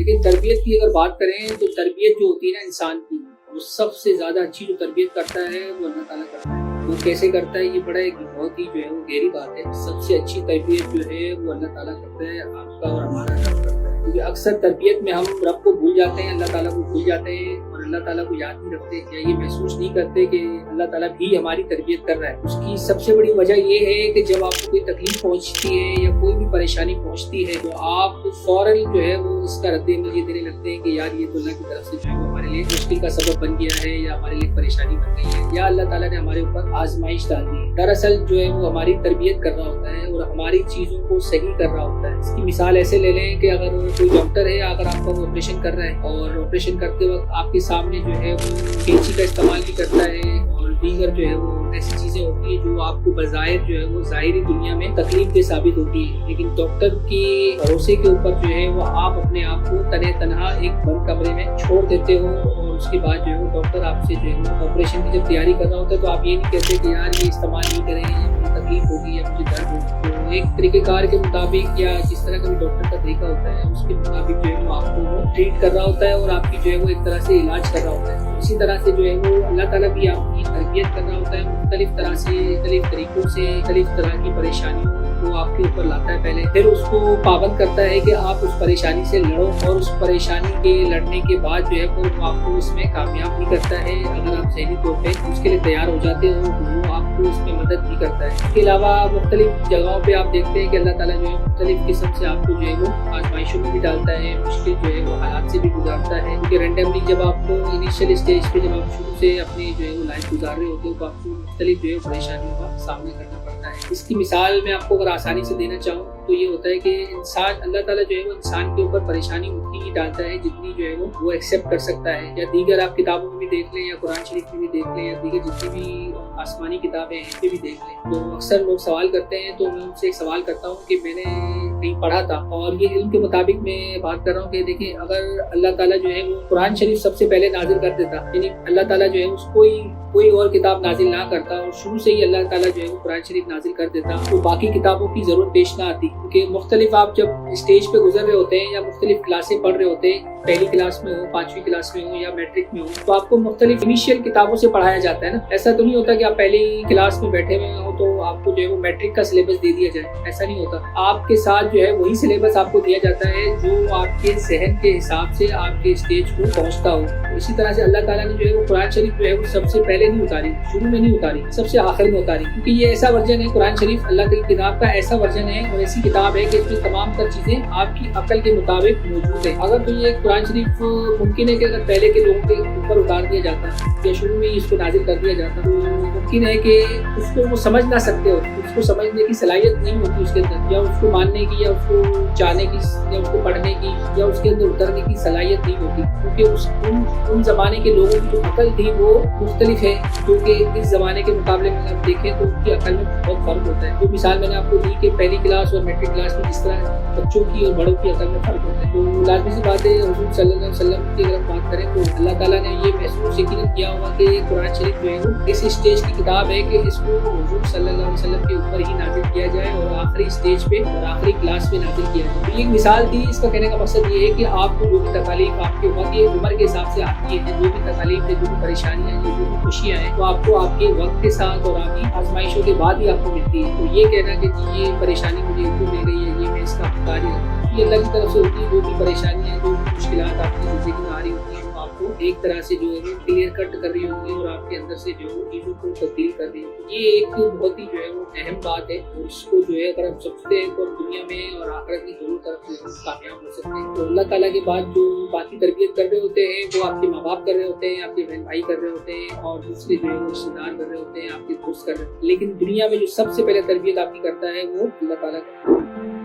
लेकिन तरबियत की अगर बात करें तो तरबियत जो होती है ना इंसान की, वो सबसे ज़्यादा अच्छी जो तरबियत करता है वो अल्लाह ताला करता है। वो कैसे करता है, ये बड़ा एक बहुत ही जो है वो गहरी बात है। सबसे अच्छी तरबियत जो है वो अल्लाह ताला करता है, आपका और हमारा रब करता है। क्योंकि अक्सर तरबियत में हम रब को भूल जाते हैं, अल्लाह ताला को भूल जाते हैं और अल्लाह ताला को याद नहीं रखते या ये महसूस नहीं करते कि अल्लाह ताला भी हमारी तरबियत कर रहा है। उसकी सबसे बड़ी वजह ये है कि जब आपको कोई तकलीफ पहुंचती है या कोई भी परेशानी पहुंचती है तो आप फौरन जो है वो इसका रद्द-ए-अमल ये देने लगते हैं कि यार ये तो अल्लाह की तरफ से जो है वो हमारे लिए मुश्किल का सबब बन गया है या हमारे लिए परेशानी बन गई है या अल्लाह ताला ने हमारे ऊपर आजमाइश डाल दी है। दरअसल जो है वो हमारी तरबियत कर रहा होता है और हमारी चीज़ों को सही कर रहा होता है। इसकी मिसाल ऐसे ले लें कि अगर कोई डॉक्टर है, अगर आपका वो ऑपरेशन कर रहा है और ऑपरेशन करते वक्त आपके सामने जो है वो कैंची का इस्तेमाल भी करता है और दीगर जो है वो ऐसी चीज़ें होती है जो आपको बज़ाहिर जो है वो ज़ाहिरी दुनिया में तकलीफ दे साबित होती है, लेकिन डॉक्टर के भरोसे के ऊपर जो है वो आप अपने आप को तने तनहा एक बंद कमरे में छोड़ देते हो और उसके बाद जो है वो डॉक्टर आपसे जो है वो ऑपरेशन की जब तैयारी कर रहा होता है तो आप ये नहीं कहते कि यार ये इस्तेमाल नहीं करें या मुझे तकलीफ होगी या मुझे दर्द होगी। तो एक तरीक़ेकार के मुताबिक या जिस तरह का भी डॉक्टर का तरीका होता है उसके मुताबिक जो है वो आपको वो ट्रीट कर रहा होता है और आपकी जो है वो एक तरह से इलाज कर रहा होता है। इसी तरह से जो है वो अल्लाह ताला भी आपकी तरबियत कर रहा होता है, मुख्तलिफ तरह से मुख्तलिफ तरीक़ों से मुख्तलिफ तरह की परेशानियों को आपके ऊपर लाता है पहले, फिर उसको पाबंद करता है कि आप उस परेशानी से लड़ो और उस परेशानी के लड़ने के बाद जो है वो आपको इसमें कामयाब भी करता है। अगर आप ज़हनी तौर पर उसके लिए तैयार हो जाते हो तो वो आपको इसमें मदद भी करता है। इसके अलावा मुख्तलिफ जगहों पर आप देखते हैं कि अल्लाह ताला जो है मुख्तलिफ किस्म से आपको जो है वो आजमाइशों में भी डालता है, मुश्किल जो है वो हालात से भी गुजारता है। क्योंकि रेंडमली जब आपको इनिशियल स्टेज पे जब आप शुरू से अपनी जो है वो लाइफ गुजार रहे होते हो तो आपको मुख्तलिफ जो है परेशानियों का सामना करना पड़ता है। इसकी मिसाल मैं आपको अगर आसानी से देना चाहूँ तो ये होता है कि इंसान अल्लाह ताला जो है वो इंसान के ऊपर परेशानी उतनी ही डालता है जितनी जो है वो एक्सेप्ट कर सकता है। या दीगर आप किताबों में भी देख लें या कुरान शरीफ में भी देख लें या दीगर जितनी भी आसमानी किताबें हैं इनमें भी देख लें तो अक्सर लोग सवाल करते हैं तो मैं उनसे एक सवाल करता हूँ कि मैंने कहीं पढ़ा था और ये इल्म के मुताबिक मैं बात कर रहा हूँ कि देखिए अगर अल्लाह ताला जो है वो कुरान शरीफ सबसे पहले नाजिल कर देता, यानी अल्लाह ताला जो है उसको कोई और किताब नाजिल ना करता और शुरू से ही अल्लाह ताला जो है वो कुरान शरीफ नाजिल कर देता तो बाकी किताबों की ज़रूरत पेश ना आती। क्योंकि मुख्तलिफ आप जब स्टेज पे गुजर रहे होते हैं या मुख्तलिफ क्लासें पढ़ रहे होते हैं, पहली क्लास में हो, 5वीं क्लास में हो या मैट्रिक में हो, तो आपको मुख्तलिफ इनिशियल किताबों से पढ़ाया जाता है ना। ऐसा तो नहीं होता कि आप पहली क्लास में बैठे हुए हो तो आपको जो है वो मैट्रिक का सिलेबस दे दिया जाए, ऐसा नहीं होता। आपके साथ जो है वही सिलेबस आपको दिया जाता है जो आपके जहन के हिसाब से आपके स्टेज को पहुँचता हो। इसी तरह से अल्लाह ताला ने जो है वो कुरान शरीफ जो है वो सबसे पहले नहीं उतारी, शुरू में नहीं उतारी, सबसे आखिर में उतारी। क्योंकि ये ऐसा वर्जन है कुरान शरीफ, अल्लाह की किताब का ऐसा वर्जन है और ऐसी किताब है कि इसमें तमाम तर चीज़ें आपकी अकल के मुताबिक मौजूद है। अगर तो ये कुरान शरीफ मुमकिन है कि अगर पहले के लोगों के ऊपर उतार दिया जाता या शुरू में ही इसको नाजिल कर दिया जाता तो मुमकिन है कि उसको वो समझ ना सकते हो, उसको समझने की सलाहियत नहीं होती उसके अंदर, या उसको मानने की या उसको जाने की या उसको पढ़ने की या उसके अंदर उतरने की सलाहियत नहीं होती। क्योंकि उन ज़माने के लोगों की जो अकल थी वो मुख्तलिफ है, क्योंकि इस ज़माने के मुकाबले में आप देखें तो उनकी अकल में बहुत फ़र्क होता है। तो मिसाल मैंने आपको दी कि पहली क्लास और मैट्रिक क्लास में जिस तरह बच्चों की और बड़ों की अकल में फ़र्क होता है, तो लाजमी सी बात है हुज़ूर सल्लल्लाहु अलैहि वसल्लम की अगर हम बात करें तो अल्लाह ताला ने ये महसूस यकीनन किया होगा कि कुरान शरीफ जो है वो इस स्टेज की किताब है कि इसको हुज़ूर सल्लल्लाहु अलैहि वसल्लम के ऊपर ही नाजिल किया जाए और आखिरी स्टेज पे और आखिरी क्लास में नाजिल किया जाए। तो ये एक मिसाल थी। इसका कहने का मकसद ये है कि आपको जो भी तकलीफ आपके वक्त ये उम्र के हिसाब से आती है, जो भी तकलीफ है, जो भी परेशानियाँ हैं, जो भी खुशियाँ हैं, तो आपको आपके वक्त के साथ और आपकी आजमाइशों के बाद ही आपको मिलती है। तो ये कहना कि जी ये परेशानी मुझे क्यों मिल रही है, ये मैं इसका हकदार ही हूँ, ये अल्लाह की तरफ से होती है। जो भी परेशानियाँ, जो भी मुश्किलात आपकी ज़िंदगी में आ रही होती हैं, आपको एक तरह से जो है वो क्लियर कट कर रही होती है और आपके अंदर से जो है चीज़ों को तब्दील कर रही होती है। ये एक बहुत ही जो है वो अहम बात है और इसको जो है अगर हम समझते हैं तो दुनिया में और आखिरत की दोनों तरफ से कामयाब हो सकते हैं। तो अल्लाह ताला के बाद जो बाकी तरबियत कर रहे होते हैं वो आपके माँ बाप कर रहे होते हैं, आपके बहन भाई कर रहे होते हैं और दूसरे जो है वो रिश्तेदार कर रहे होते हैं, आपके दोस्त कर रहे होते हैं। लेकिन दुनिया में जो सबसे पहले तरबियत आपकी करता है वो अल्लाह ताला करता है।